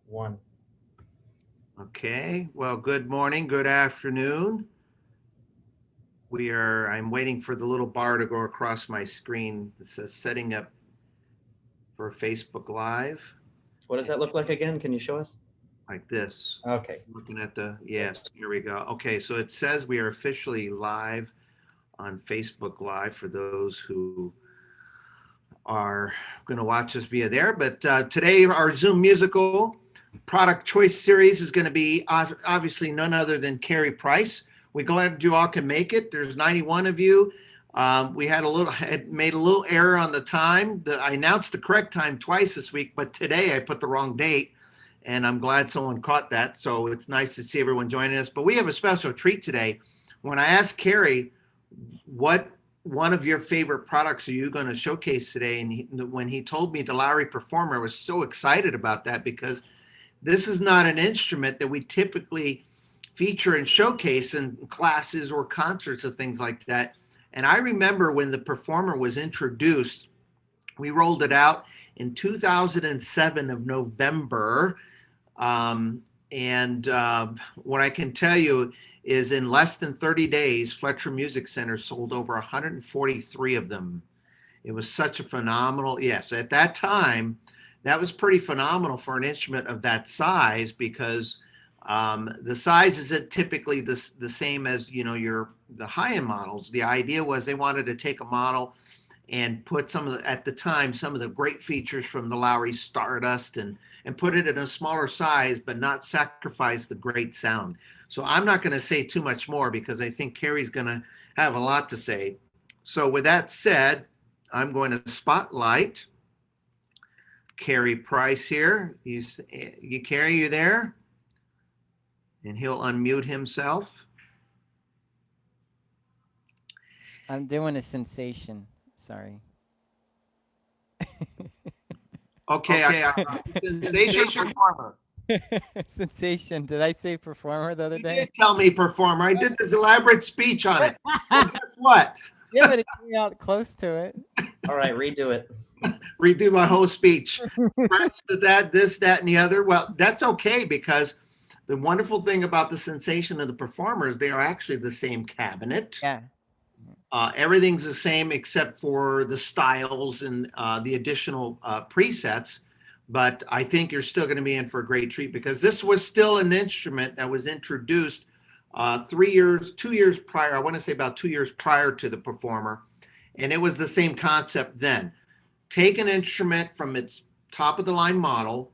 One. Okay, well, good morning, good afternoon. I'm waiting for the little bar to go across my screen that says setting up for Facebook Live, What does that look like again? Can you show us? like this. Okay. Looking at yes, here we go. Okay, so it says we are officially live on Facebook Live for those who are going to watch us via there. But today, our Zoom musical product choice series is going to be obviously none other than Cary Price. We're glad you all can make it. There's 91 of you. We had made a little error on the time. I announced the correct time twice this week, but today I put the wrong date, and I'm glad someone caught that. So it's nice to see everyone joining us. But we have a special treat today. When I asked Cary what one of your favorite products are you going to showcase today, and when he told me the Lowrey Performer, I was so excited about that because this is not an instrument that we typically feature and showcase in classes or concerts or things like that. And I remember when the Performer was introduced, we rolled it out in 2007 of November. And what I can tell you is in less than 30 days, Fletcher Music Centers sold over 143 of them. It was such a phenomenal, yes, at that time, that was pretty phenomenal for an instrument of that size because the size isn't typically the same as, the high-end models. The idea was they wanted to take a model and put at the time, some of the great features from the Lowrey Stardust and put it in a smaller size, but not sacrifice the great sound. So I'm not going to say too much more because I think Cary's going to have a lot to say. So with that said, I'm going to spotlight Cary Price here. Cary, you there? And he'll unmute himself. I'm doing a sensation. Sorry. Okay. Sensation performer. Sensation. Did I say performer the other You day? did tell me performer. I did this elaborate speech on it. Well, guess what? Yeah, but it came out close to it. All right, redo it. Redo my whole speech. Scratch to that, this, that, and the other. Well, that's okay because the wonderful thing about the sensation of the performers, they are actually the same cabinet. Yeah. Everything's the same except for the styles and the additional presets. But I think you're still going to be in for a great treat because this was still an instrument that was introduced 2 years prior. I want to say about 2 years prior to the Performer. And it was the same concept then. Take an instrument from its top of the line model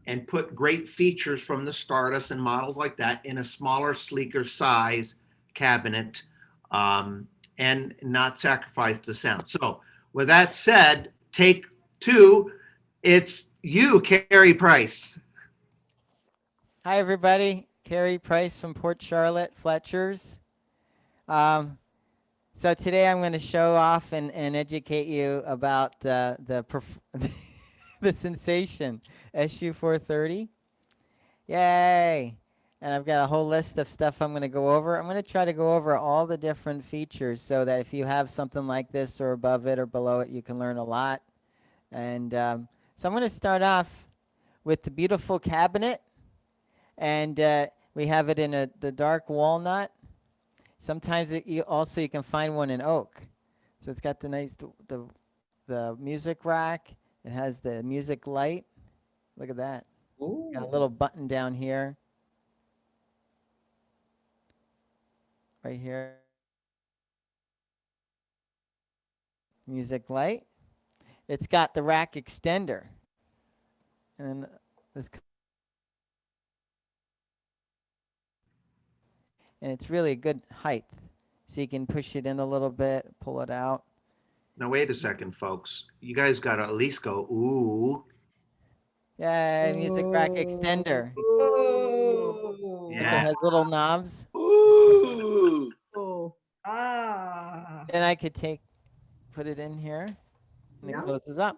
and put great features from the Stardust and models like that in a smaller, sleeker size cabinet. And not sacrifice the sound. So with that said, take two. It's you, Cary Price. Hi, everybody. Cary Price from Port Charlotte, Fletcher's. So today I'm going to show off and educate you about the Sensation SU430. Yay! And I've got a whole list of stuff I'm going to go over. I'm going to try to go over all the different features so that if you have something like this or above it or below it, you can learn a lot. And so I'm going to start off with the beautiful cabinet. And we have it in the dark walnut. Sometimes you can find one in oak. So it's got the nice the music rack. It has the music light. Look at that. Ooh. Got a little button down here. Right here. Music light. It's got the rack extender. And this and it's really a good height. So you can push it in a little bit, pull it out. Now wait a second, folks. You guys got to at least go, ooh. Yay, music rack extender. Oh. It Yeah. has little knobs. Ooh. Oh. Ah. Then I could put it in here, and it closes up.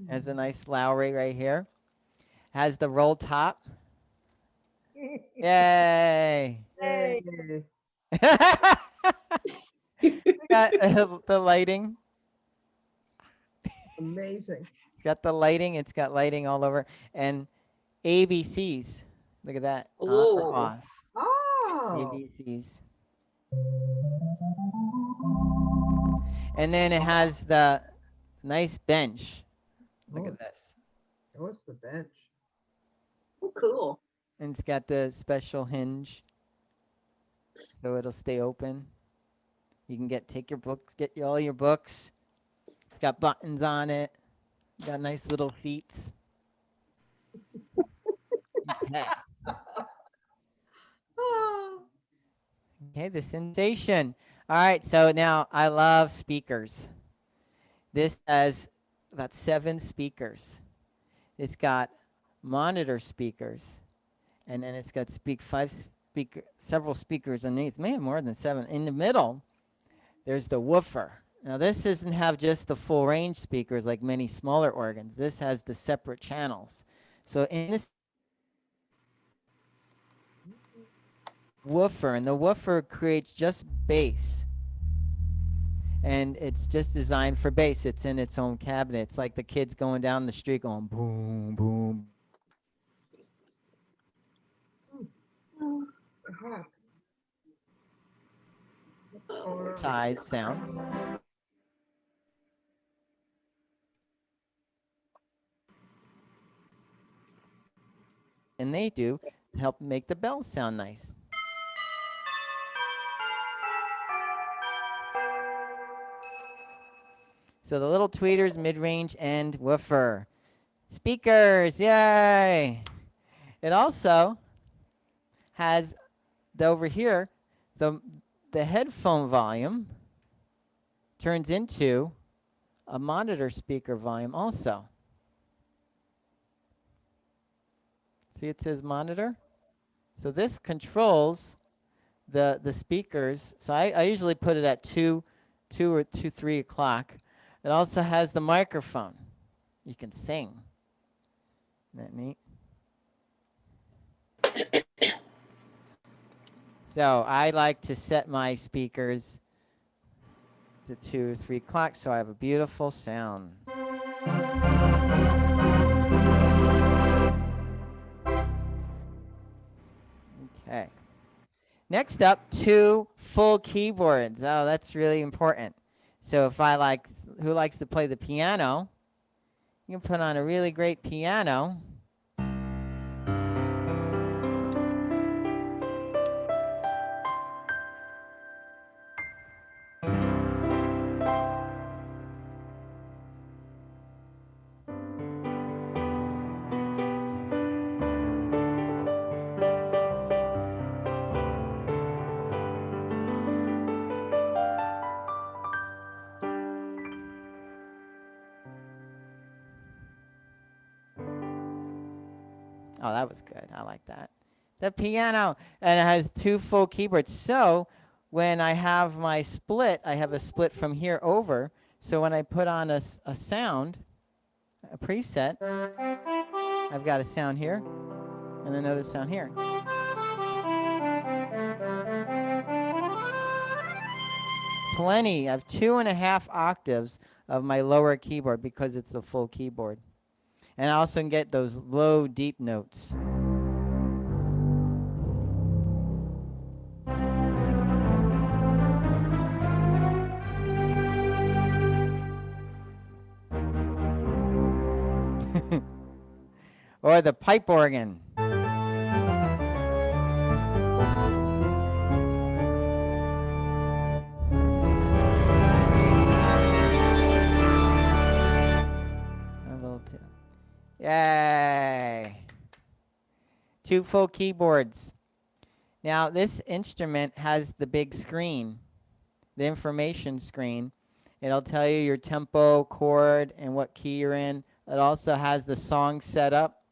Has a nice Lowrey right here. Has the roll top. Yay! Yay. Got the lighting. Amazing. It's got the lighting. It's got lighting all over. And ABCs. Look at that. On or Oh. off. Oh. ABCs. And then it has the nice bench. Look at this. What's the bench? Oh, cool. And it's got the special hinge. So it'll stay open. You can take your books, all your books. It's got buttons on it. Got nice little feet. Okay. Oh. Okay, the Sensation. All right, so now I love speakers. This has about 7 speakers. It's got monitor speakers, and then it's got several speakers underneath. Maybe more than 7. In the middle, there's the woofer. Now this doesn't have just the full range speakers like many smaller organs. This has the separate channels. So in this woofer, and the woofer creates just bass. And it's just designed for bass. It's in its own cabinet. It's like the kids going down the street going boom, boom. The Harp. Size sounds. And they do help make the bells sound nice. So the little tweeters, mid-range, and woofer. Speakers, yay! It also has over here the headphone volume turns into a monitor speaker volume also. See, it says monitor. So this controls the speakers. So I usually put it at 2 or 3 o'clock. It also has the microphone. You can sing. Isn't that neat? So I like to set my speakers to 2 or 3 o'clock so I have a beautiful sound. Okay. Next up, 2 full keyboards. Oh, that's really important. So if who likes to play the piano, you can put on a really great piano. Oh, that was good. I like that. The piano. And it has 2 full keyboards. So when I have my split, I have a split from here over. So when I put on a sound, a preset, I've got a sound here and another sound here. Plenty. I have 2.5 octaves of my lower keyboard because it's the full keyboard. And I also can get those low, deep notes. Or the pipe organ. Yay! 2 full keyboards. Now this instrument has the big screen, the information screen. It'll tell you your tempo, chord, and what key you're in. It also has the song setup,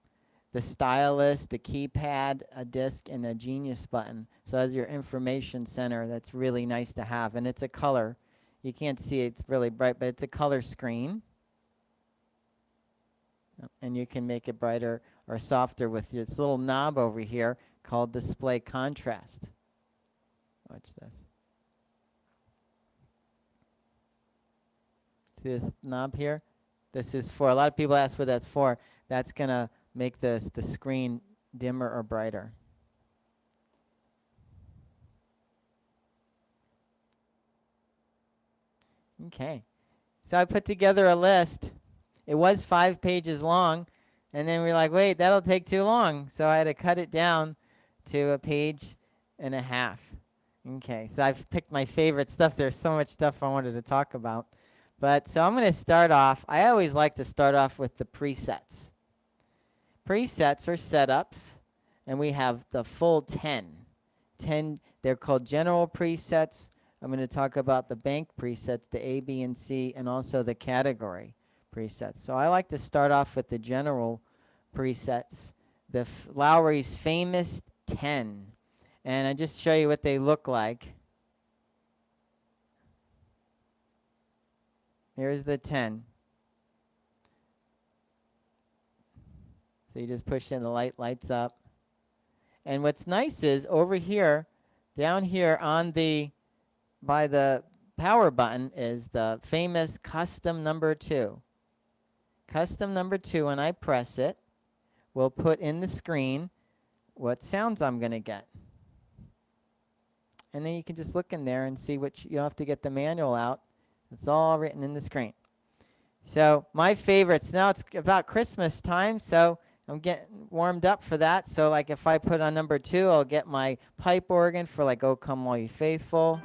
the stylus, the keypad, a disc, and a Genius button. So as your information center, that's really nice to have. And it's a color. You can't see it, it's really bright, but it's a color screen. And you can make it brighter or softer with this little knob over here called display contrast. Watch this. See this knob here? This is for, a lot of people ask what that's for. That's going to make the screen dimmer or brighter. Okay. So I put together a list. It was 5 pages long, and then we're like, wait, that'll take too long. So I had to cut it down to 1.5 pages. Okay, so I've picked my favorite stuff. There's so much stuff I wanted to talk about. But so I'm going to start off. I always like to start off with the presets. Presets are setups, and we have the full 10. 10, they're called general presets. I'm going to talk about the bank presets, the A, B, and C, and also the category presets. So I like to start off with the general presets, the Lowrey's famous 10. And I just show you what they look like. Here's the 10. So you just push in, the lights up. And what's nice is over here, down here on the, by the power button is the famous custom number 2. Custom number 2, when I press it, will put in the screen what sounds I'm going to get. And then you can just look in there and see what you don't have to get the manual out. It's all written in the screen. So my favorites, now it's about Christmas time, so I'm getting warmed up for that. So like if I put on number 2, I'll get my pipe organ for like "O Come All Ye Faithful."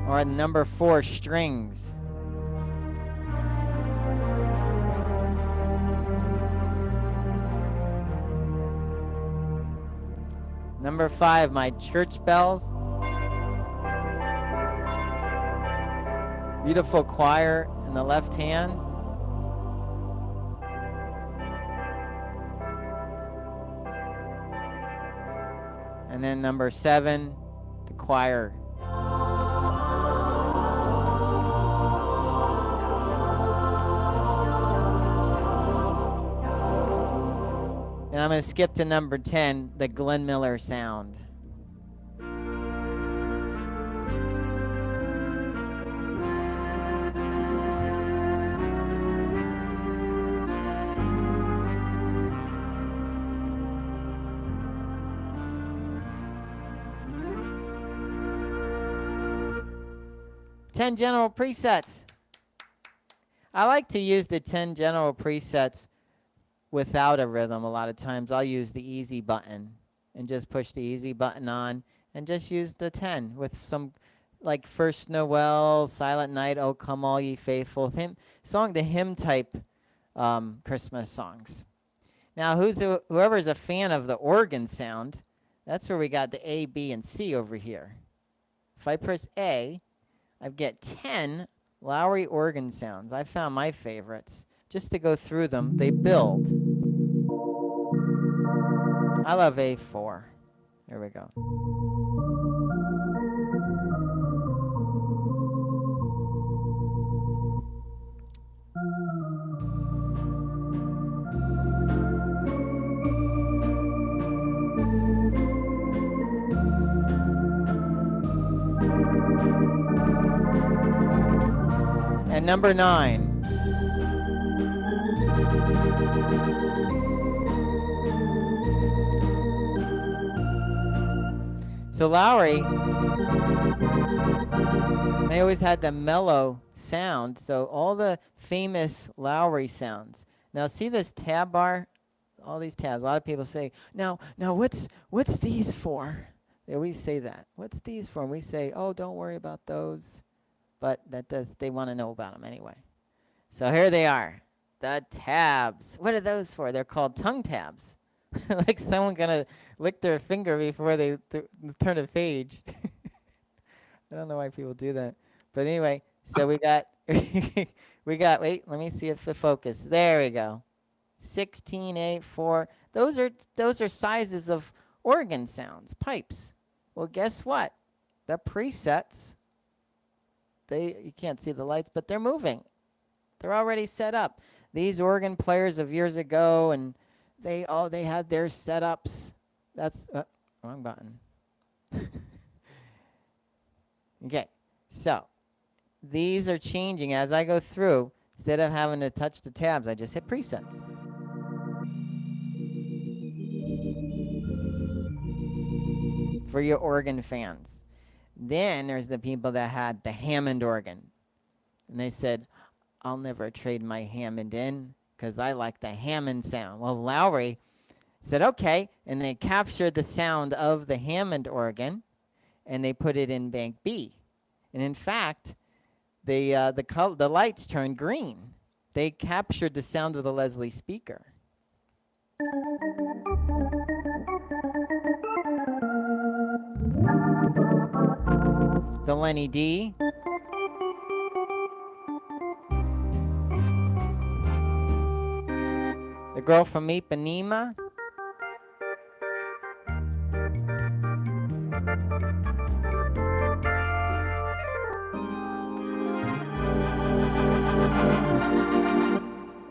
Or number 4, strings. Number 5, my church bells. Beautiful choir in the left hand. And then number 7, the choir. And I'm going to skip to number 10, the Glenn Miller sound. Ten general presets. I like to use the 10 general presets without a rhythm. A lot of times I'll use the easy button and just push the easy button on and just use the 10 with some like First Noel, Silent Night, "O Come All Ye Faithful," the hymn type Christmas songs. Now whoever's a fan of the organ sound, that's where we got the A, B, and C over here. If I press A, I get 10 Lowrey organ sounds. I found my favorites. Just to go through them, they build. I love A4. Here we go. And number 9. So Lowrey, they always had the mellow sound. So all the famous Lowrey sounds. Now see this tab bar? All these tabs. A lot of people say, now what's these for? They always say that. What's these for? And we say, oh, don't worry about those. But they want to know about them anyway. So here they are, the tabs. What are those for? They're called tongue tabs. Like someone gonna lick their finger before they turn a page. I don't know why people do that. But anyway, so we got, wait, let me see if the focus. There we go. 16, 8, 4. Those are sizes of organ sounds, pipes. Well, guess what? The presets, you can't see the lights, but they're moving. They're already set up. These organ players of years ago, and they had their setups. That's wrong button. Okay, so these are changing as I go through. Instead of having to touch the tabs, I just hit presets. For your organ fans. Then there's the people that had the Hammond organ. And they said, I'll never trade my Hammond in because I like the Hammond sound. Well, Lowrey said, okay. And they captured the sound of the Hammond organ and they put it in Bank B. And in fact, the lights turned green. They captured the sound of the Leslie speaker. The Lenny D. The girl from Ipanema.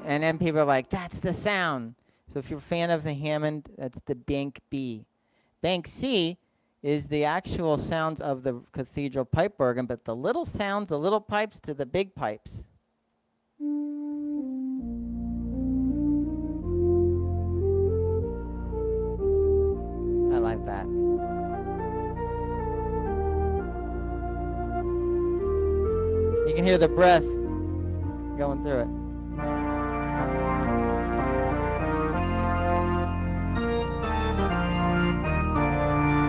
And then people are like, that's the sound. So if you're a fan of the Hammond, that's the Bank B. Bank C is the actual sounds of the cathedral pipe organ, but the little sounds, the little pipes to the big pipes. I like that. You can hear the breath going through it.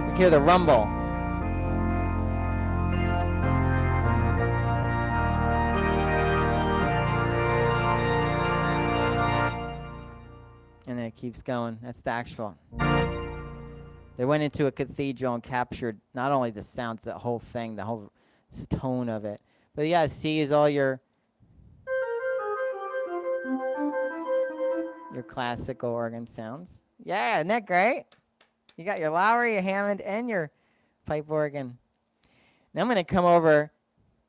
You can hear the rumble. And then it keeps going. That's the actual. They went into a cathedral and captured not only the sounds, the whole thing, the whole tone of it. But yeah, C is all your classical organ sounds. Yeah, isn't that great? You got your Lowrey, your Hammond, and your pipe organ. Now I'm going to come over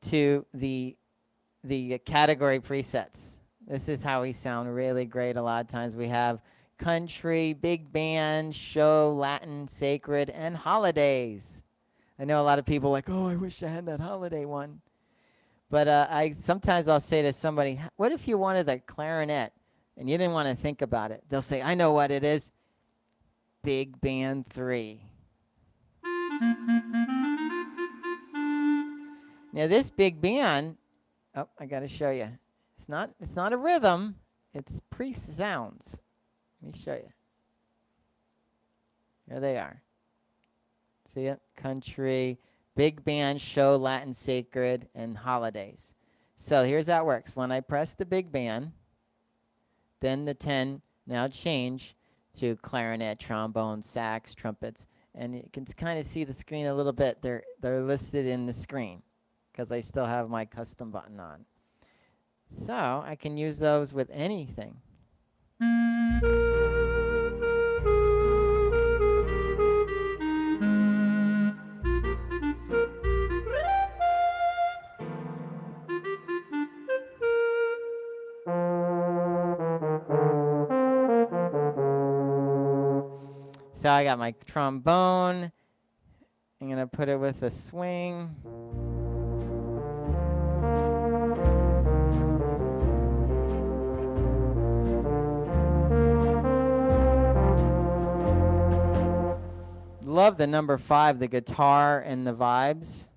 to the category presets. This is how we sound really great. A lot of times we have country, big band, show, Latin, sacred, and holidays. I know a lot of people are like, oh, I wish I had that holiday one. But sometimes I'll say to somebody, what if you wanted a clarinet and you didn't want to think about it? They'll say, I know what it is. Big Band 3. Now this big band, oh, I got to show you. It's not a rhythm. It's pre-sounds. Let me show you. There they are. See it? Country, big band, show, Latin, sacred, and holidays. So here's how it works. When I press the big band, then the 10 now change to clarinet, trombone, sax, trumpets, and you can kind of see the screen a little bit. They're listed in the screen because I still have my custom button on. So I can use those with anything. So I got my trombone. I'm going to put it with a swing. Love the number 5, the guitar and the vibes.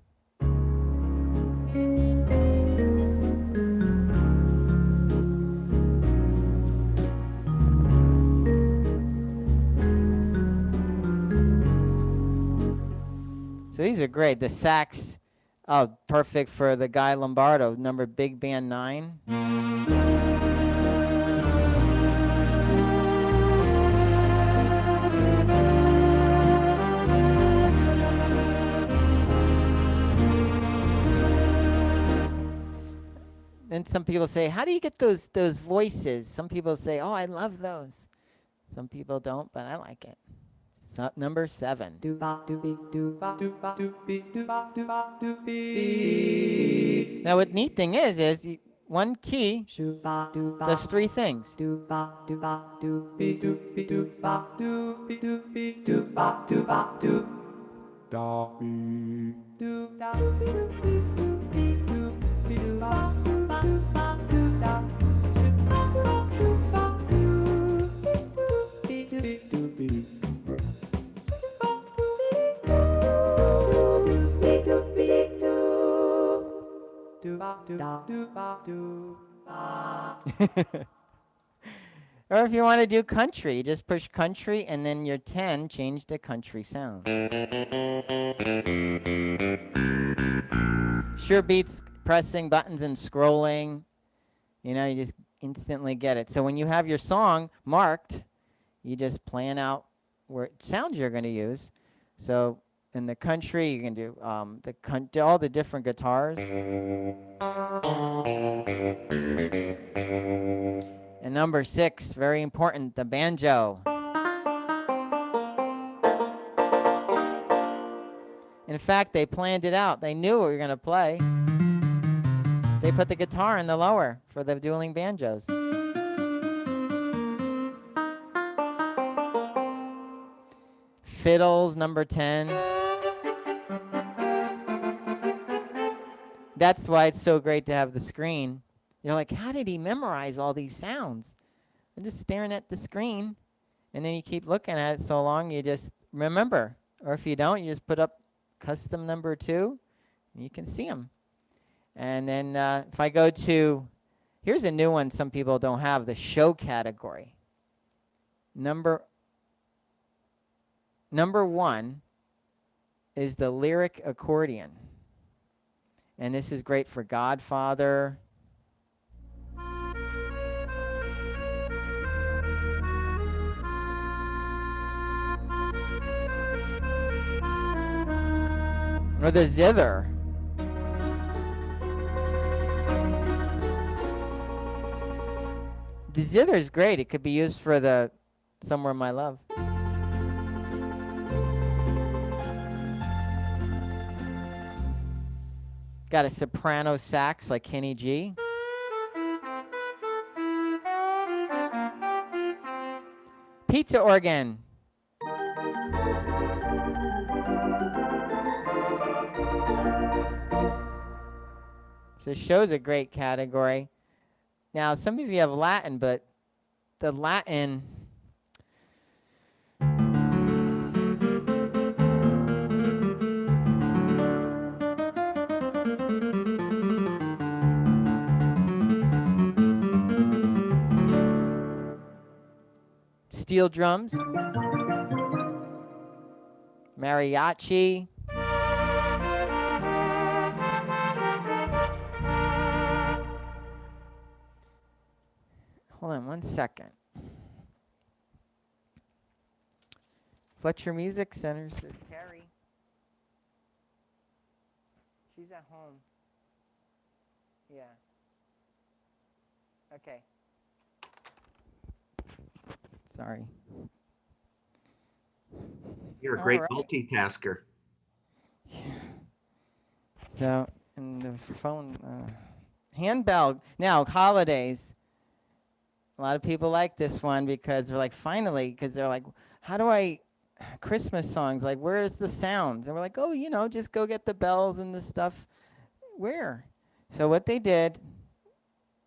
So these are great. The sax, oh, perfect for the Guy Lombardo, number big band 9. Then some people say, how do you get those voices? Some people say, oh, I love those. Some people don't, but I like it. So, number 7. Now, what neat thing is one key does 3 things. Or if you want to do country, you just push country and then your 10 change to country sounds. Sure beats pressing buttons and scrolling. You know, you just instantly get it. So when you have your song marked, you just plan out where sounds you're going to use. So in the country, you can do all the different guitars. And number 6, very important, the banjo. In fact, they planned it out. They knew what we were going to play. They put the guitar in the lower for the dueling banjos. Fiddles, number 10. That's why it's so great to have the screen. You're like, how did he memorize all these sounds? I'm just staring at the screen, and then you keep looking at it so long, you just remember. Or if you don't, you just put up custom number 2, and you can see them. And then if I go to, here's a new one some people don't have, the show category. Number 1 is the lyric accordion. And this is great for Godfather. Or the zither. The zither is great. It could be used for the Somewhere My Love. Got a soprano sax like Kenny G. Pizza organ. So show's a great category. Now, some of you have Latin, but the Latin... Steel drums. Mariachi. Hold on one second. Fletcher Music Centers says Cary. She's at home. Yeah. Okay. Sorry. You're a great All right. multitasker. Yeah. So, and the phone, handbell. Now, holidays. A lot of people like this one because they're like, finally, because they're like, how do I, Christmas songs, like, where's the sounds? And we're like, oh, you know, just go get the bells and the stuff. Where? So what they did,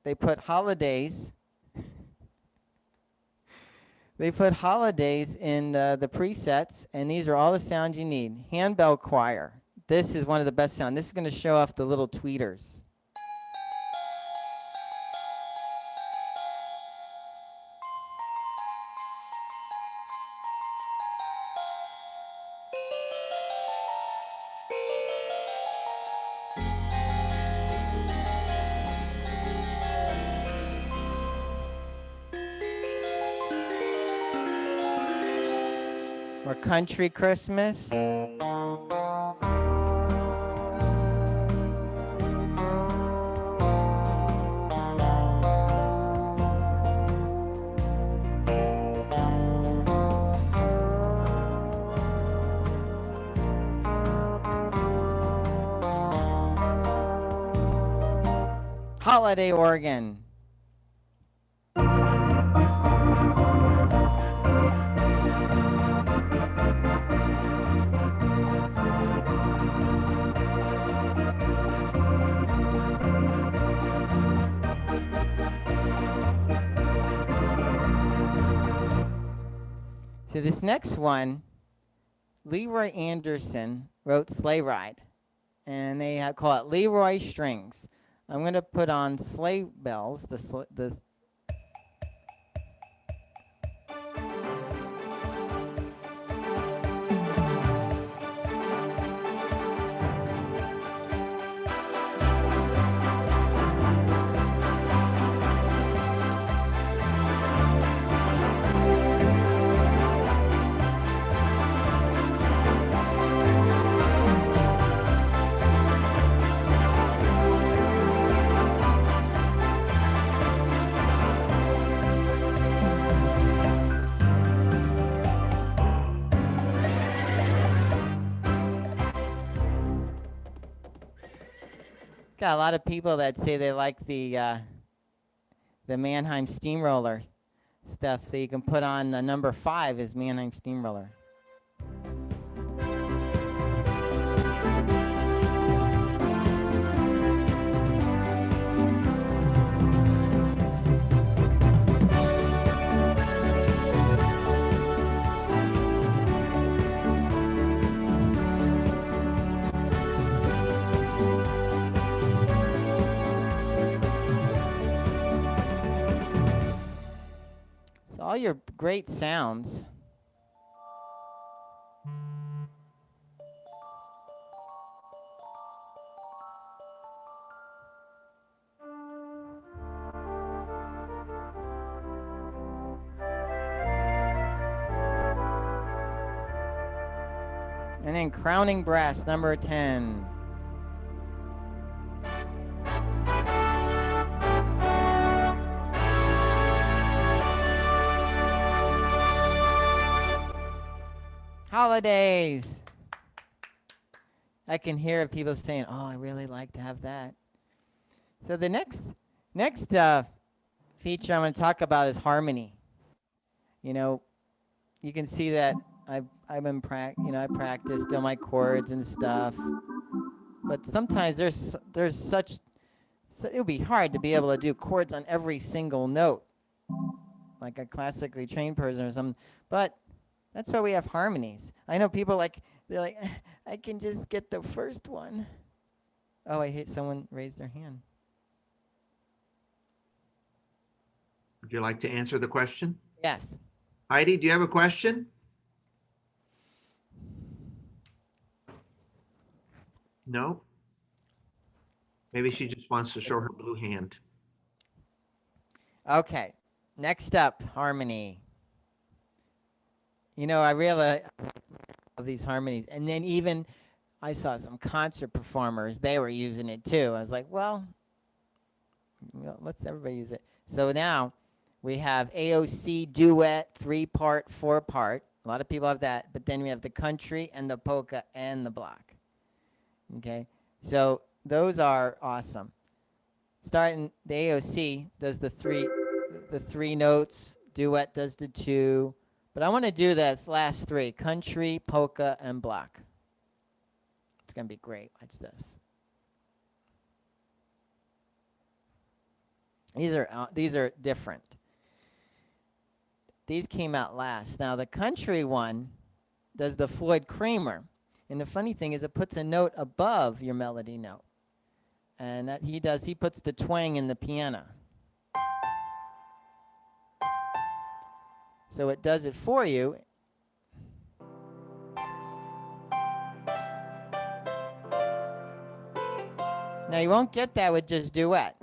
they put holidays. They put holidays in the presets, and these are all the sounds you need. Handbell choir. This is one of the best sounds. This is going to show off the little tweeters. Or Country Christmas. Holiday organ. So this next one, Leroy Anderson wrote Sleigh Ride, and they call it Leroy Strings. I'm going to put on sleigh bells, the got a lot of people that say they like the Mannheim Steamroller stuff, so you can put on number 5 is Mannheim Steamroller. So all your great sounds. And then crowning brass, number 10. Holidays. I can hear people saying, "Oh, I really like to have that." So the next feature I'm going to talk about is harmony. You know, you can see that I've been I practiced on my chords and stuff. But sometimes there's such it would be hard to be able to do chords on every single note, like a classically trained person or something. But that's why we have harmonies. I know people they're like, I can just get the first one. Oh, I hate someone raised their hand. Would you like to answer the question? Yes. Heidi, do you have a question? No? Maybe she just wants to show her blue hand. Okay. Next up, harmony. You know, I really love these harmonies. And then even I saw some concert performers, they were using it too. I was like, well, let's everybody use it. So now we have AOC duet, 3-part, 4-part. A lot of people have that. But then we have the country and the polka and the block. Okay? So those are awesome. Starting the AOC does the three notes, duet does the 2. But I want to do the last 3, country, polka, and block. It's going to be great. Watch this. These are different. These came out last. Now the country one does the Floyd Kramer. And the funny thing is it puts a note above your melody note. And that he puts the twang in the piano. So it does it for you. Now you won't get that with just duet.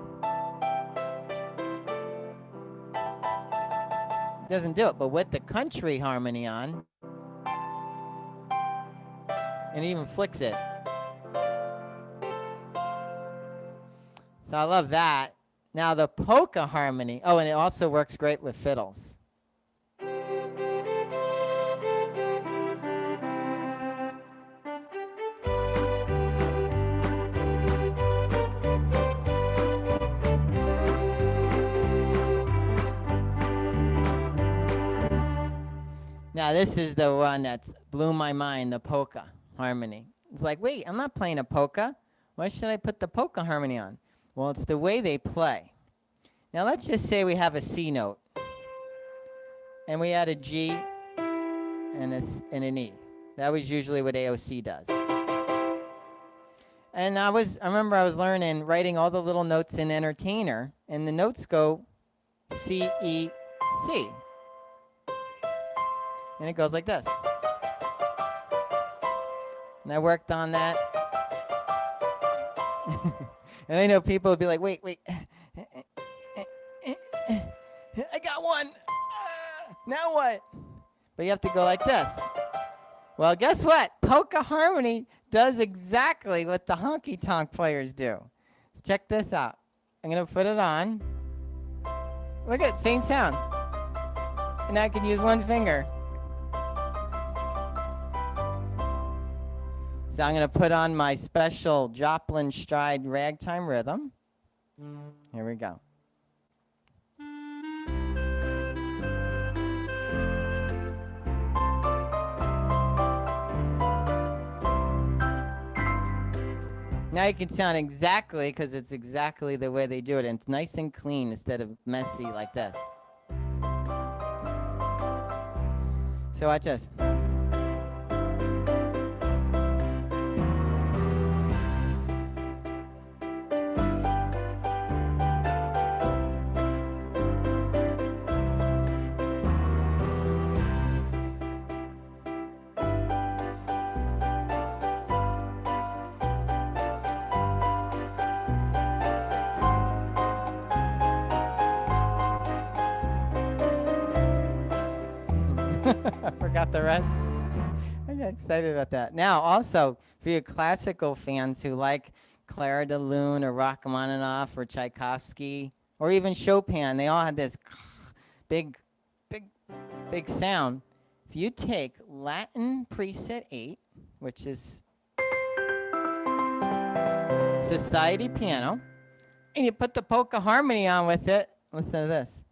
It doesn't do it, but with the country harmony on, and even flicks it. So I love that. Now the polka harmony. Oh, and it also works great with fiddles. Now this is the one that's blew my mind, the polka harmony. It's like, wait, I'm not playing a polka. Why should I put the polka harmony on? Well, it's the way they play. Now let's just say we have a C note. And we add a G and an E. That was usually what AOC does. And I remember I was learning, writing all the little notes in Entertainer, and the notes go C, E, C. And it goes like this. And I worked on that. And I know people would be like, wait. I got one. Now what? But you have to go like this. Well, guess what? Polka Harmony does exactly what the honky-tonk players do. So check this out. I'm going to put it on. Look at it, same sound. And I can use one finger. So I'm going to put on my special Joplin stride ragtime rhythm. Here we go. Now you can sound exactly, because it's exactly the way they do it, and it's nice and clean instead of messy like this. So watch this. I forgot the rest. I got excited about that. Now, also, for you classical fans who like Clara de Lune or Rachmaninoff or Tchaikovsky or even Chopin, they all had this big sound. If you take Latin preset 8, which is society piano, and you put the Polka Harmony on with it, listen to this.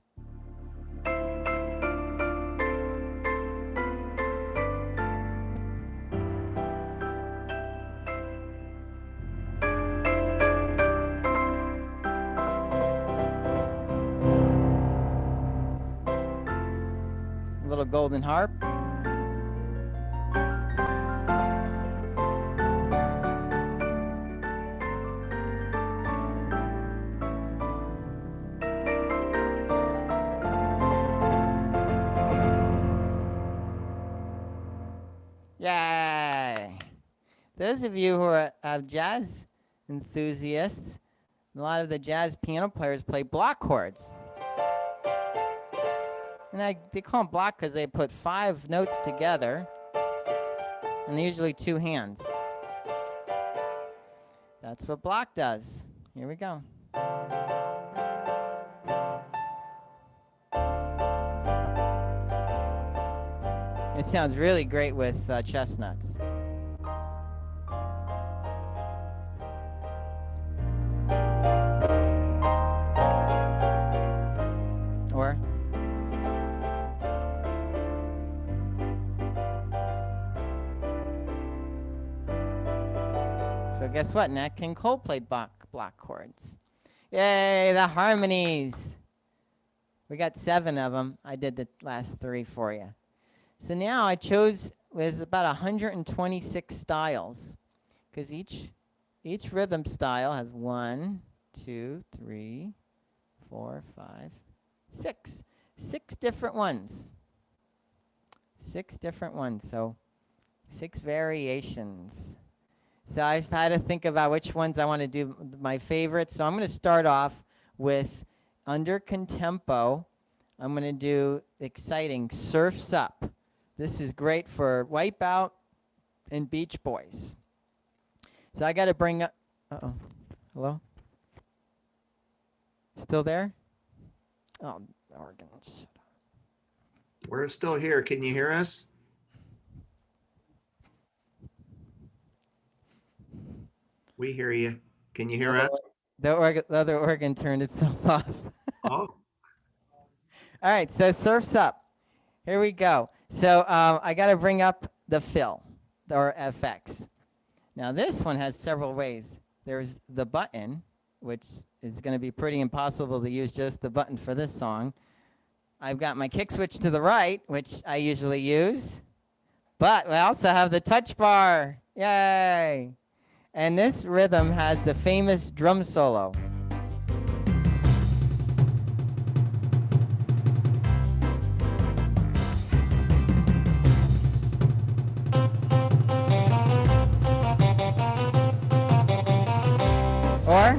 Little golden harp. Yay! Those of you who are jazz enthusiasts, a lot of the jazz piano players play block chords. And they call them block because they put 5 notes together, and they're usually 2 hands. That's what block does. Here we go. It sounds really great with chestnuts. Or so guess what? Nat King Cole played block chords. Yay, the harmonies. We got 7 of them. I did the last 3 for you. So now I chose, there's about 126 styles, because each rhythm style has 1, 2, 3, 4, 5, 6. 6 different ones. 6 different ones, so 6 variations. So I've had to think about which ones I want to do my favorites. So I'm going to start off with, under contempo, I'm going to do exciting Surf's Up. This is great for Wipeout and Beach Boys. So I got to bring up, uh-oh, hello? Still there? Oh, organ, shut up. We're still here. Can you hear us? We hear you. Can you hear us? The other organ turned itself off. Oh, All right, so Surf's Up. Here we go. So I got to bring up the fill, or FX. Now this one has several ways. There's the button, which is going to be pretty impossible to use just the button for this song. I've got my kick switch to the right, which I usually use. But I also have the touch bar. Yay! And this rhythm has the famous drum solo. Or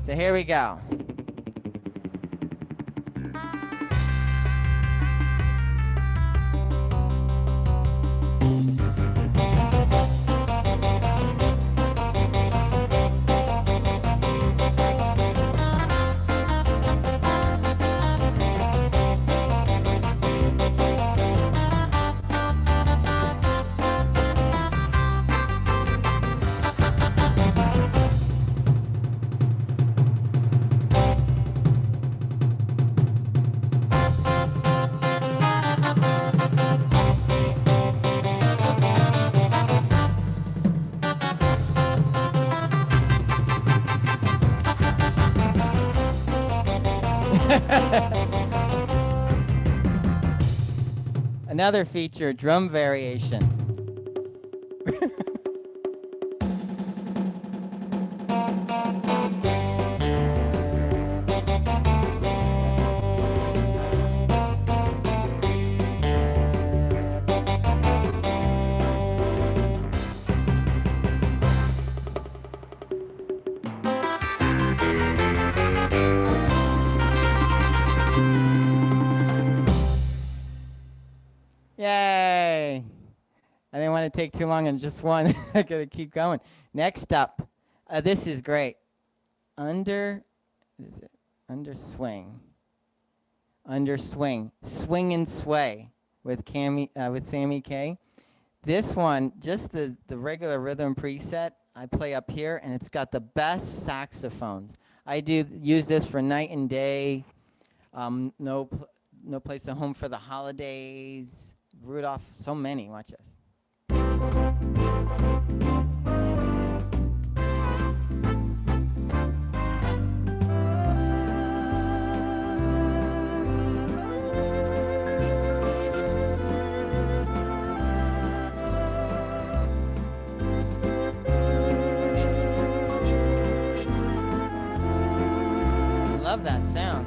so here we go. Another feature, drum variation. Yay! I didn't want to take too long on just one. I gotta keep going. Next up, this is great. What is it? Under swing, swing and sway with Sammy K. This one, just the regular rhythm preset, I play up here, and it's got the best saxophones. I use this for night and day. No Place at Home for the Holidays. Rudolph, so many. Watch this. Love that sound.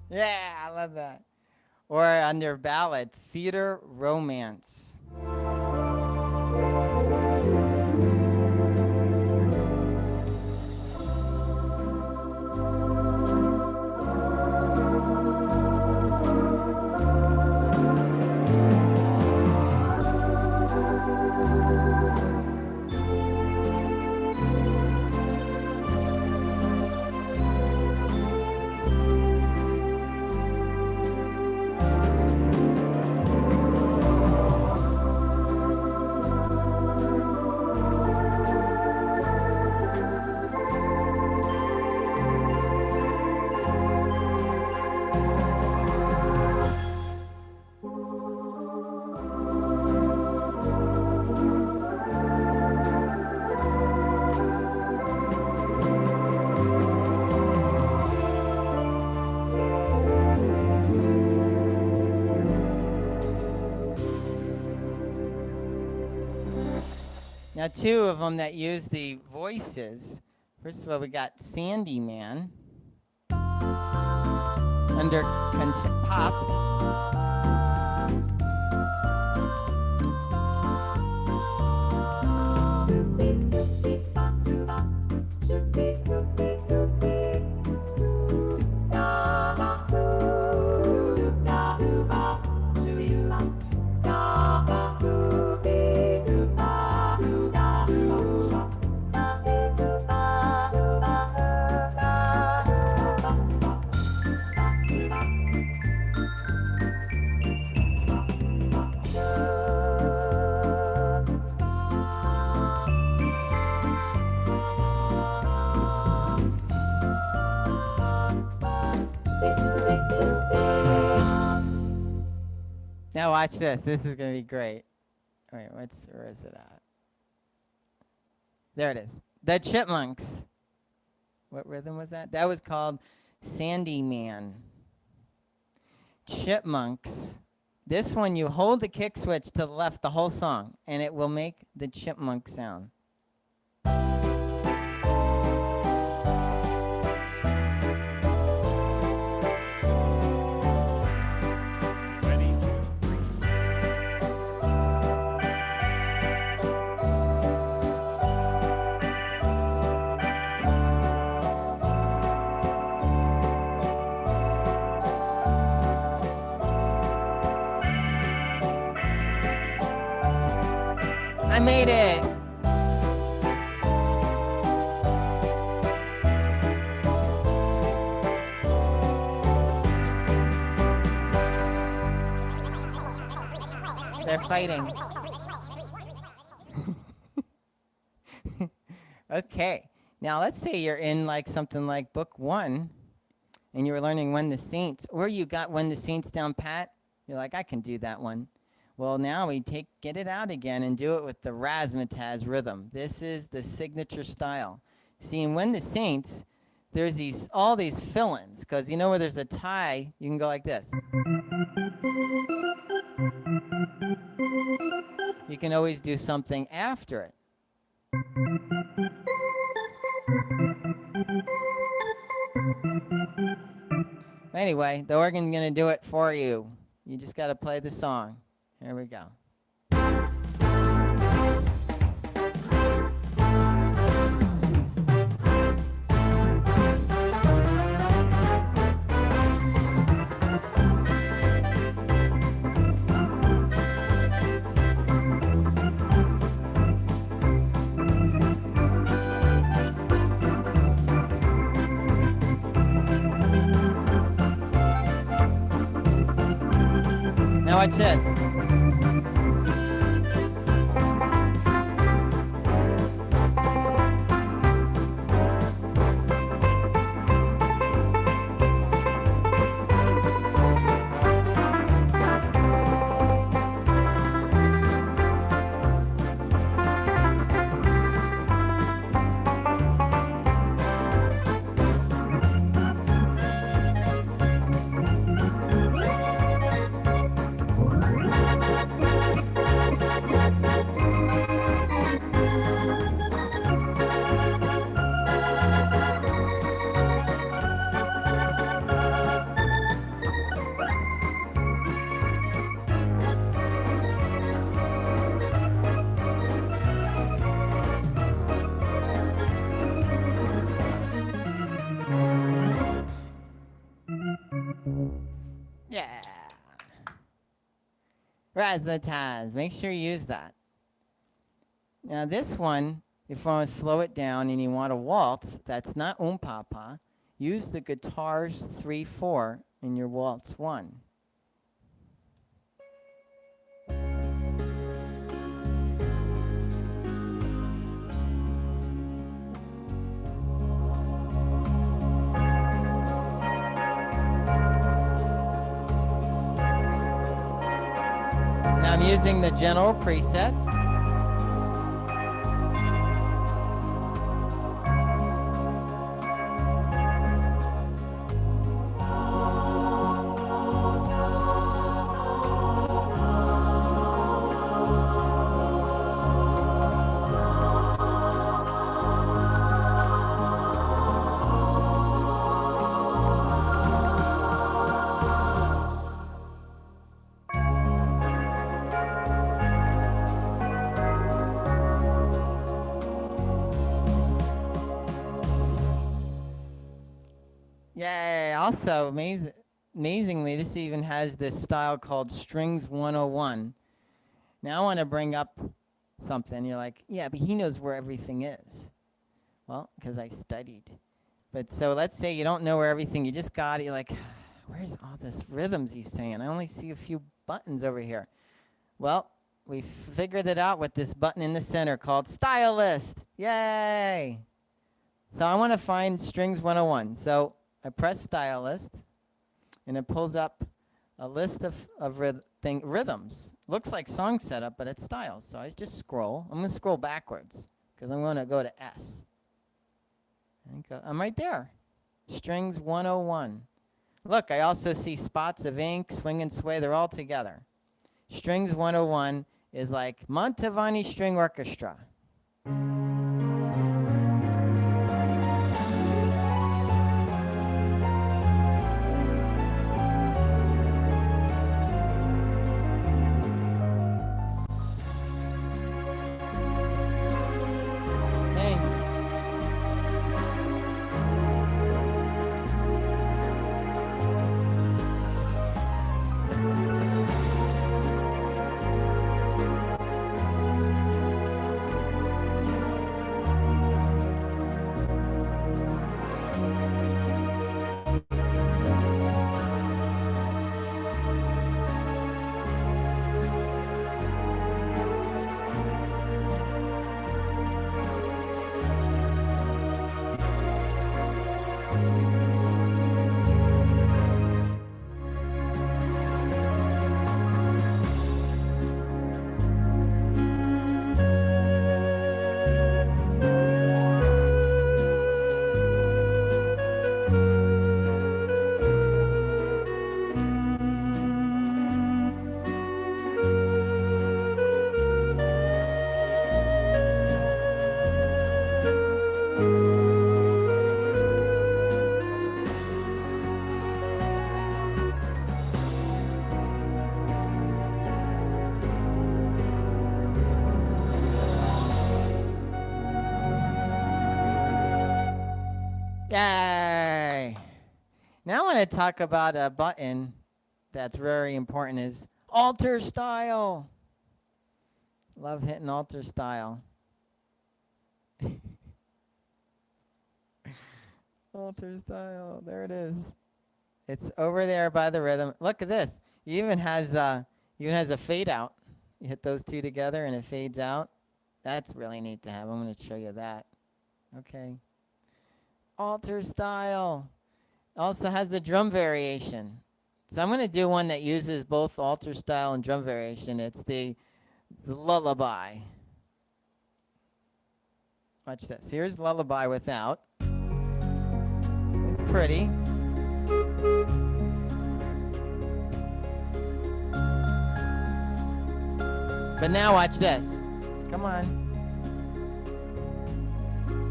Yeah, I love that. Or under ballad, theater romance. Now, two of them that use the voices. First of all, we got Sandy Man under pop. Now watch this. This is going to be great. Wait, where is it at? There it is. The Chipmunks. What rhythm was that? That was called Sandy Man. Chipmunks. This one, you hold the kick switch to the left the whole song, and it will make the chipmunk sound. I made it! They're fighting. Okay, now let's say you're in like something like book 1 and you were learning When the Saints, or you got When the Saints down pat. You're like, I can do that one. Well, now we get it out again and do it with the razzmatazz rhythm. This is the signature style. See, in When the Saints, there's all these fill-ins, because you know where there's a tie, you can go like this. You can always do something after it. Anyway, the organ's going to do it for you. You just got to play the song. Here we go. Now watch this. Yeah. Razzmatazz. Make sure you use that. Now this one, if you want to slow it down and you want to waltz, that's not papa. Use the guitars 3/4 in your waltz 1. Now I'm using the general presets. Yay! Also, amazingly, this even has this style called Strings 101. Now I want to bring up something. You're like, yeah, but he knows where everything is. Well, because I studied. But so let's say you don't know where everything, you just got it. You're like, where's all this rhythms he's saying? I only see a few buttons over here. Well, we figured it out with this button in the center called Stylist. Yay! So I want to find Strings 101. So I press Stylist, and it pulls up a list of rhythms. Looks like song setup, but it's styles. So I just scroll. I'm going to scroll backwards because I'm going to go to S. I'm right there. Strings 101. Look, I also see spots of ink, swing and sway. They're all together. Strings 101 is like Mantovani String Orchestra. Thanks. Yay! Now I want to talk about a button that's very important is alter style. Love hitting alter style. Alter style, there it is. It's over there by the rhythm. Look at this. It even has a fade out. You hit those two together and it fades out. That's really neat to have. I'm going to show you that. Okay. Alter style. Also has the drum variation. So I'm going to do one that uses both alter style and drum variation. It's the lullaby. Watch this. Here's lullaby without. It's pretty. But now watch this. Come on.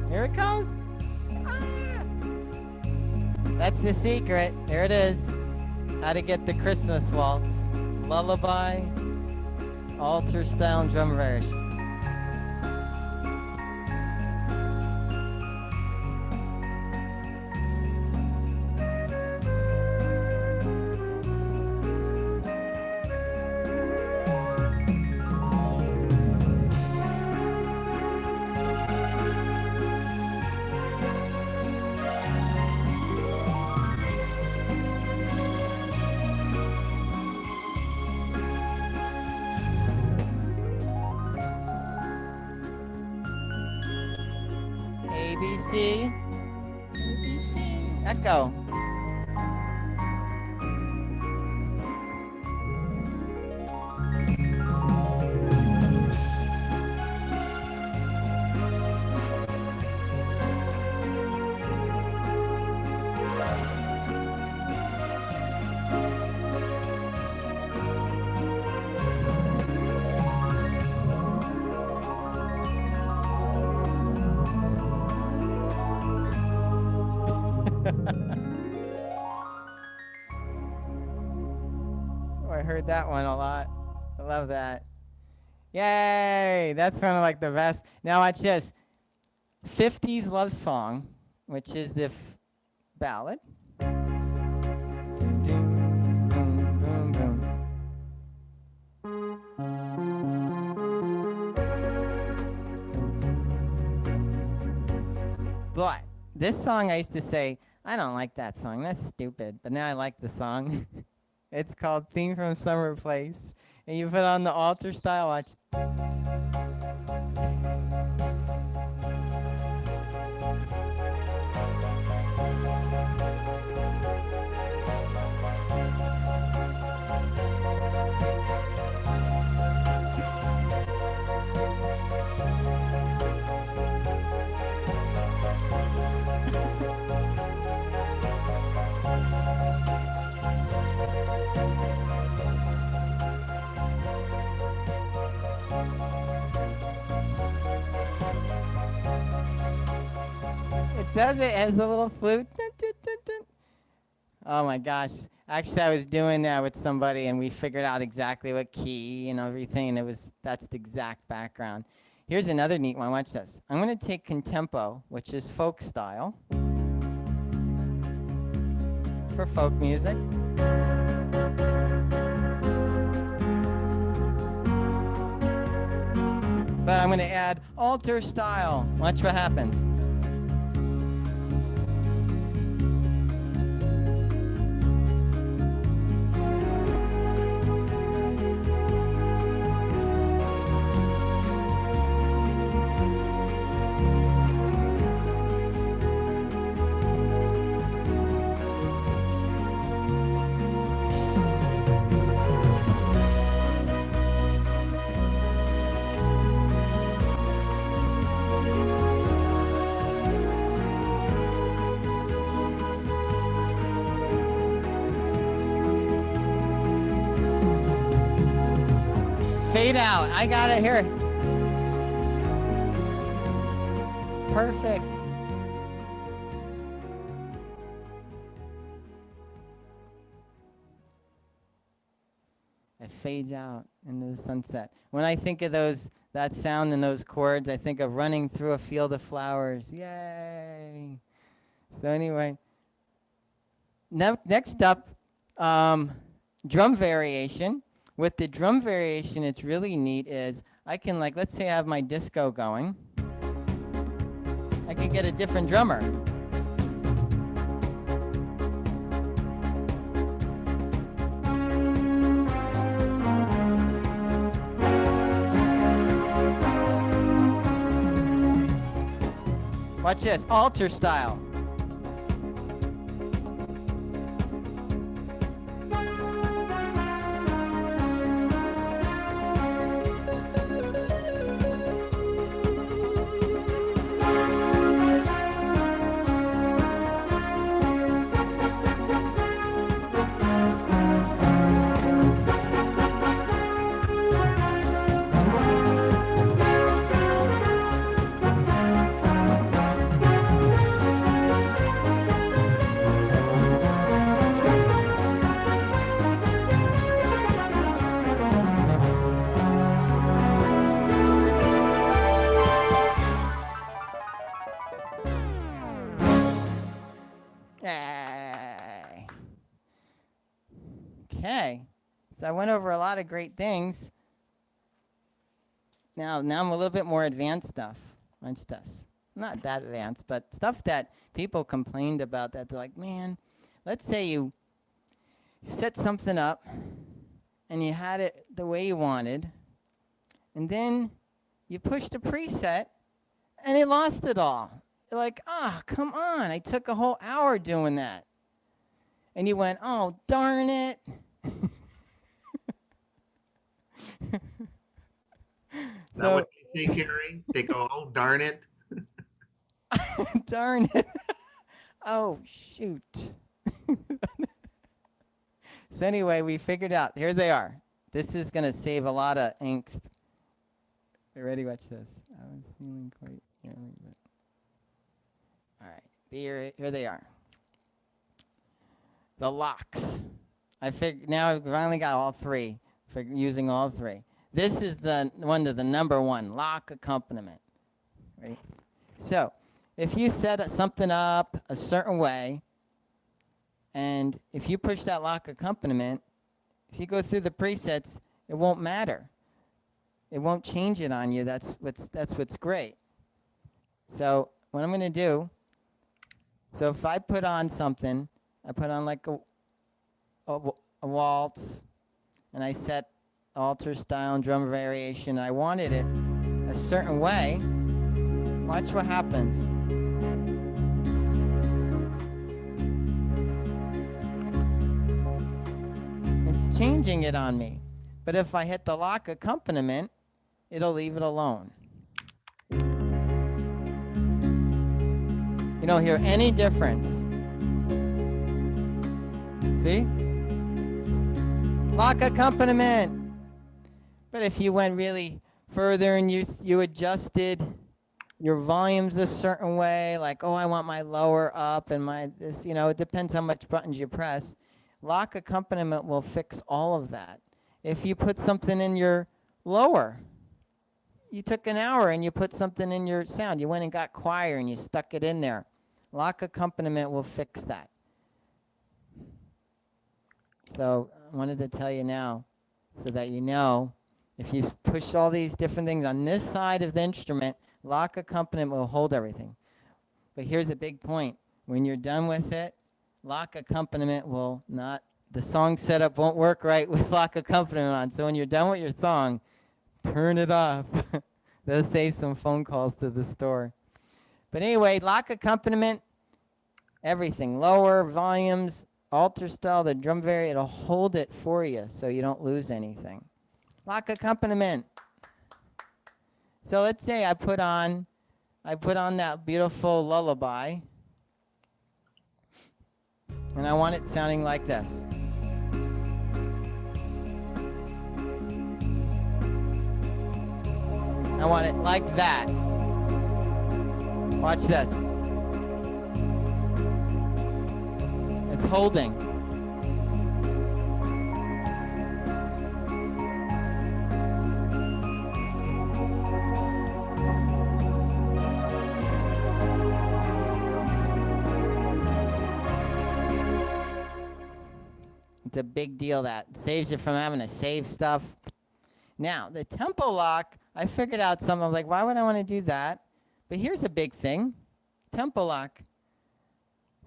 Here it goes. That's the secret. There it is. How to get the Christmas waltz. Lullaby, alter style, and drum variation. ABC, ABC, echo. Oh, I heard that one a lot. I love that. Yay! That's kind of like the best. Now watch this. 50s love song, which is the ballad. Dun, dun, dun, dun, dun. But this song I used to say, I don't like that song. That's stupid. But now I like the song. It's called Theme from Summer Place. And you put on the alter style, watch. does it? It has a little flute. Dun, dun, dun, dun. Oh my gosh. Actually, I was doing that with somebody and we figured out exactly what key and everything, and that's the exact background. Here's another neat one. Watch this. I'm going to take contempo, which is folk style, for folk music. But I'm going to add alter style. Watch what happens. Fade out. I got it here. Perfect. It fades out into the sunset. When I think of that sound and those chords, I think of running through a field of flowers. Yay! So anyway, next up, drum variation. With the drum variation, it's really neat is I can, like, let's say I have my disco going. I can get a different drummer. Watch this, alter style. Okay, so I went over a lot of great things. Now I'm a little bit more advanced stuff. Watch this. Not that advanced, but stuff that people complained about that they're like, man, let's say you set something up and you had it the way you wanted, and then you pushed a preset and it lost it all. You're like, oh, come on, I took a whole hour doing that. And you went, oh, darn it. That what they say, Cary? They go, oh, darn it. Darn it. Oh, shoot. So anyway, we figured out. Here they are. This is going to save a lot of angst. You ready? Watch this. I was feeling quite early, but... All right. Here they are. The locks. Now I've finally got all three, for using all three. This is the one to the number one, lock accompaniment. Right? So, if you set something up a certain way, and if you push that lock accompaniment, if you go through the presets, it won't matter. It won't change it on you. That's what's great. So, what I'm going to do, so if I put on something, I put on like a waltz, and I set alter style and drum variation. I wanted it a certain way. Watch what happens. It's changing it on me. But if I hit the lock accompaniment, it'll leave it alone. You don't hear any difference. See? Lock accompaniment. But if you went really further and you adjusted your volume's a certain way, like, oh, I want my lower up and my this, it depends how much buttons you press. Lock accompaniment will fix all of that. If you put something in your lower, you took an hour and you put something in your sound, you went and got choir and you stuck it in there. Lock accompaniment will fix that. So I wanted to tell you now so that you know if you push all these different things on this side of the instrument, lock accompaniment will hold everything. But here's a big point. When you're done with it, lock accompaniment will not, the song setup won't work right with lock accompaniment on. So when you're done with your song, turn it off. That'll save some phone calls to the store. But anyway, lock accompaniment, everything, lower, volumes, alter style, the drum vari, it'll hold it for you so you don't lose anything. Lock accompaniment. So let's say I put on that beautiful lullaby, and I want it sounding like this. I want it like that. Watch this. It's holding. It's a big deal. That saves you from having to save stuff. Now, the tempo lock, I figured out something. I was like, why would I want to do that? But here's a big thing. Tempo lock.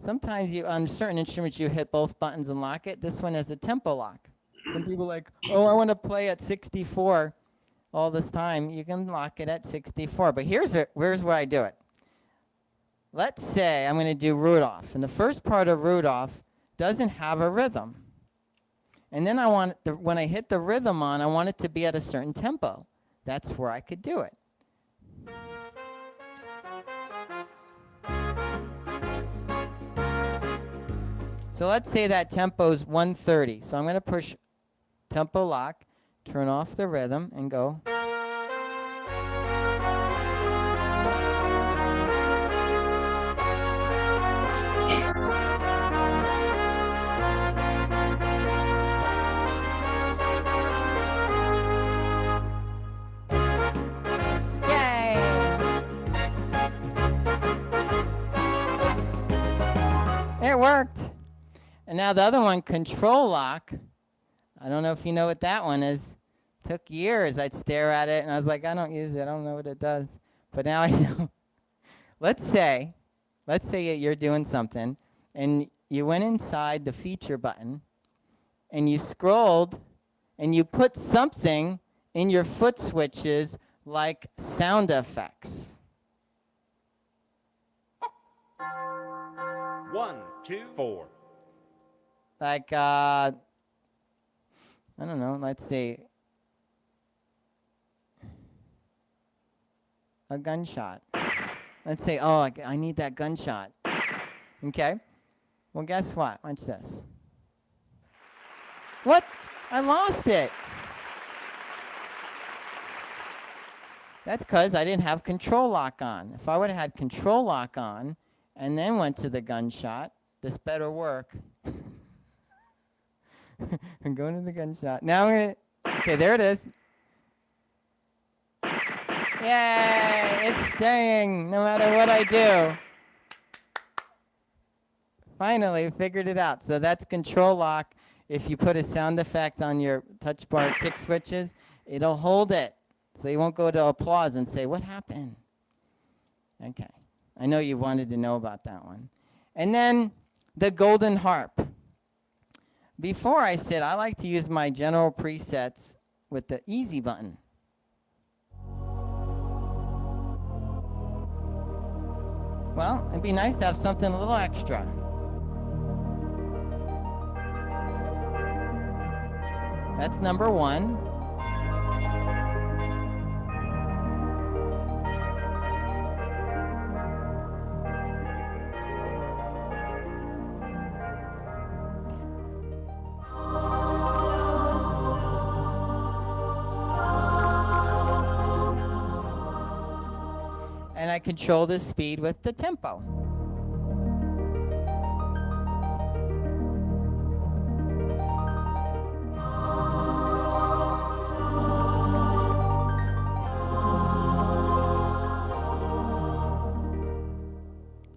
Sometimes on certain instruments you hit both buttons and lock it. This one has a tempo lock. Some people are like, oh, I want to play at 64 all this time. You can lock it at 64. But here's where I do it. Let's say I'm going to do Rudolph. And the first part of Rudolph doesn't have a rhythm. And then when I hit the rhythm on, I want it to be at a certain tempo. That's where I could do it. So let's say that tempo is 130. So I'm going to push tempo lock, turn off the rhythm, and go. It worked. And now the other one, control lock. I don't know if you know what that one is. Took years. I'd stare at it and I was like, I don't use it. I don't know what it does. But now I know. Let's say you're doing something and you went inside the feature button and you scrolled and you put something in your foot switches like sound effects. 1, 2, 4. Like, I don't know, let's see. A gunshot. Let's say, oh, I need that gunshot. Okay. Well, guess what? Watch this. What? I lost it. That's because I didn't have control lock on. If I would have had control lock on and then went to the gunshot, this better work. I'm going to the gunshot. Now I'm going to, okay, there it is. Yay, it's staying no matter what I do. Finally figured it out. So that's control lock. If you put a sound effect on your touch bar kick switches, it'll hold it. So you won't go to applause and say, what happened? Okay. I know you wanted to know about that one. And then the golden harp. Before I said I like to use my general presets with the easy button. Well, it'd be nice to have something a little extra. That's number 1. And I control the speed with the tempo.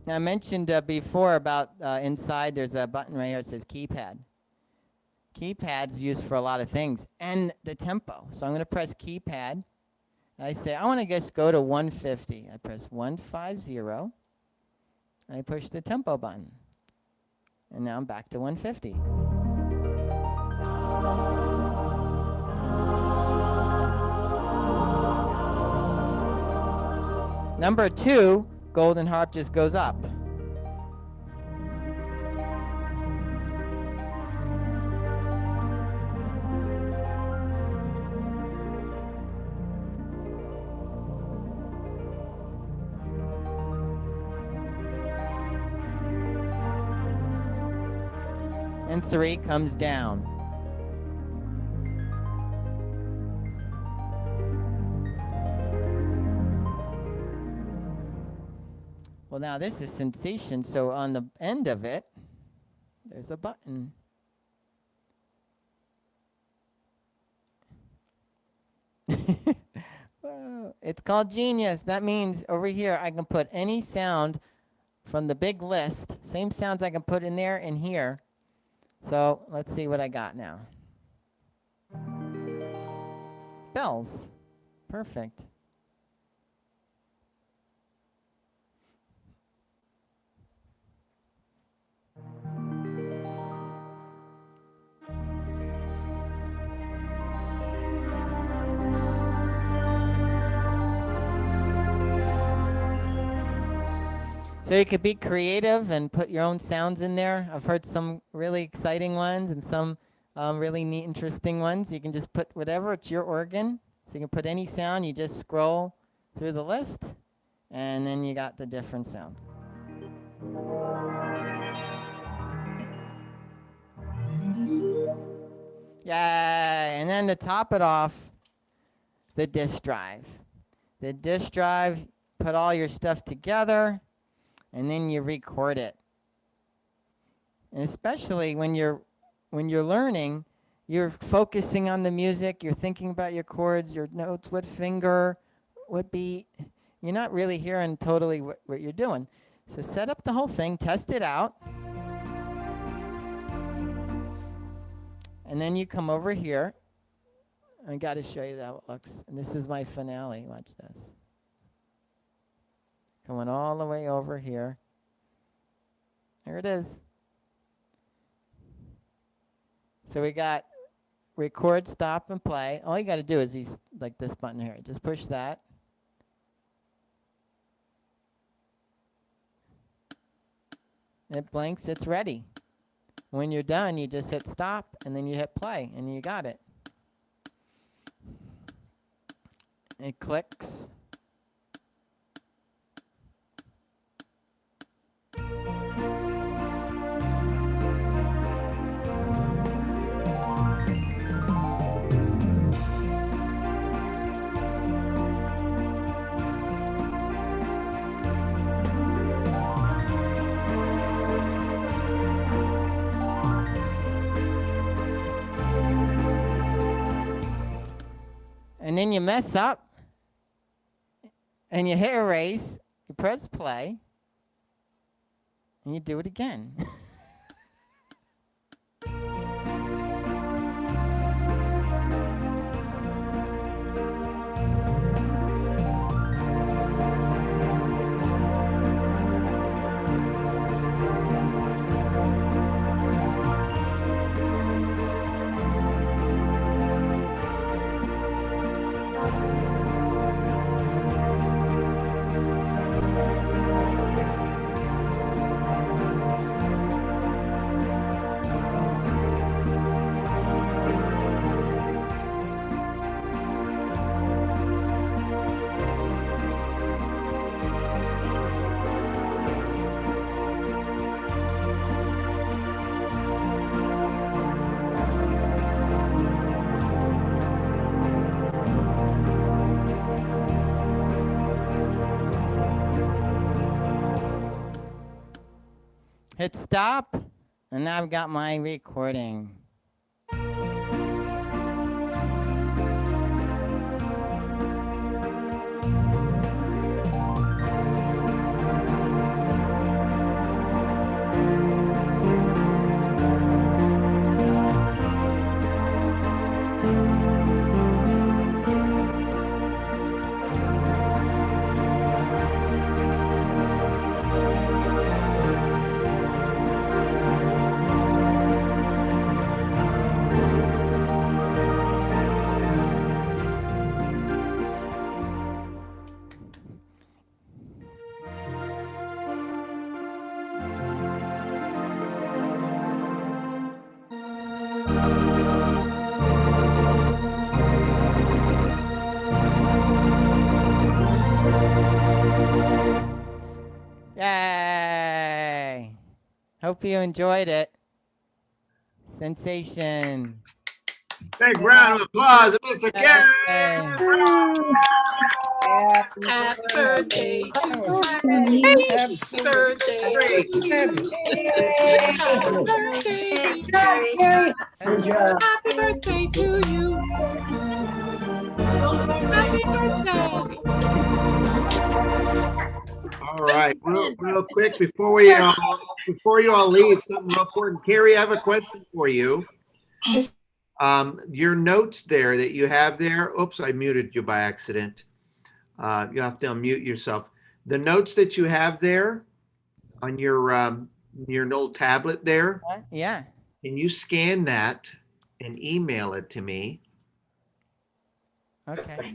Now, I mentioned before about inside there's a button right here that says keypad. Keypad's used for a lot of things, and the tempo. So I'm going to press keypad. I say, I want to just go to 150. I press 150, and I push the tempo button. And now I'm back to 150. Number 2, Golden Harp just goes up. And 3 comes down. Well, now this is sensation, so on the end of it, there's a button. Whoa. It's called Genius. That means over here I can put any sound from the big list, same sounds I can put in there and here. So let's see what I got now. Bells. Perfect. So you could be creative and put your own sounds in there. I've heard some really exciting ones and some really neat, interesting ones. You can just put whatever, it's your organ. So you can put any sound, you just scroll through the list, and then you got the different sounds. Yay! And then to top it off, the disk drive. The disk drive, put all your stuff together, and then you record it. And especially when you're learning, you're focusing on the music, you're thinking about your chords, your notes, what finger, what beat. You're not really hearing totally what you're doing. So set up the whole thing, test it out. And then you come over here. I got to show you how it looks. And this is my finale. Watch this. Going all the way over here. There it is. So we got record, stop, and play. All you got to do is use like this button here. Just push that. It blinks, it's ready. When you're done, you just hit stop, and then you hit play, and you got it. It clicks. And then you mess up, and you hit erase, you press play, and you do it again. Hit stop. And now I've got my recording. Yay! Hope you enjoyed it. Sensation. Big round of applause, Mr. Cary. Yay. Happy birthday to you. Happy birthday to you. Happy birthday, Cary. Happy birthday to you. Happy birthday. All right, real quick before you all leave, something real important. Cary, I have a question for you. Your notes there that you have there. Oops, I muted you by accident. You have to unmute yourself. The notes that you have there on your old tablet there. Yeah. Can you scan that and email it to me? Okay.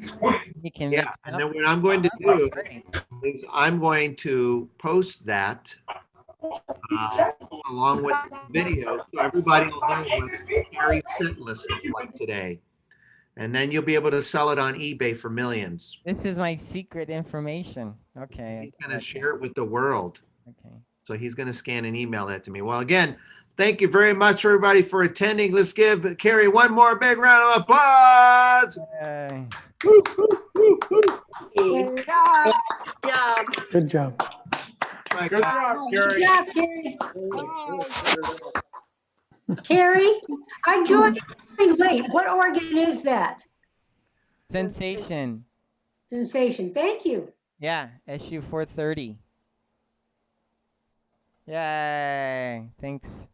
You can Yeah, make and then what I'm going to do Great. is I'm going to post that along with the video so everybody will know what Cary's set list looked like today. And then you'll be able to sell it on eBay for millions. This is my secret information. Okay. He's going to share it with the world. Okay. So he's going to scan and email that to me. Well, again, thank you very much, everybody, for attending. Let's give Cary one more big round of applause. Yay. Good job. Good job. Right, Good job, Good Cary. job, Cary. Cary, I joined late. What organ is that? Sensation. Sensation. Thank you. Yeah. SU 430. Yay. Thanks.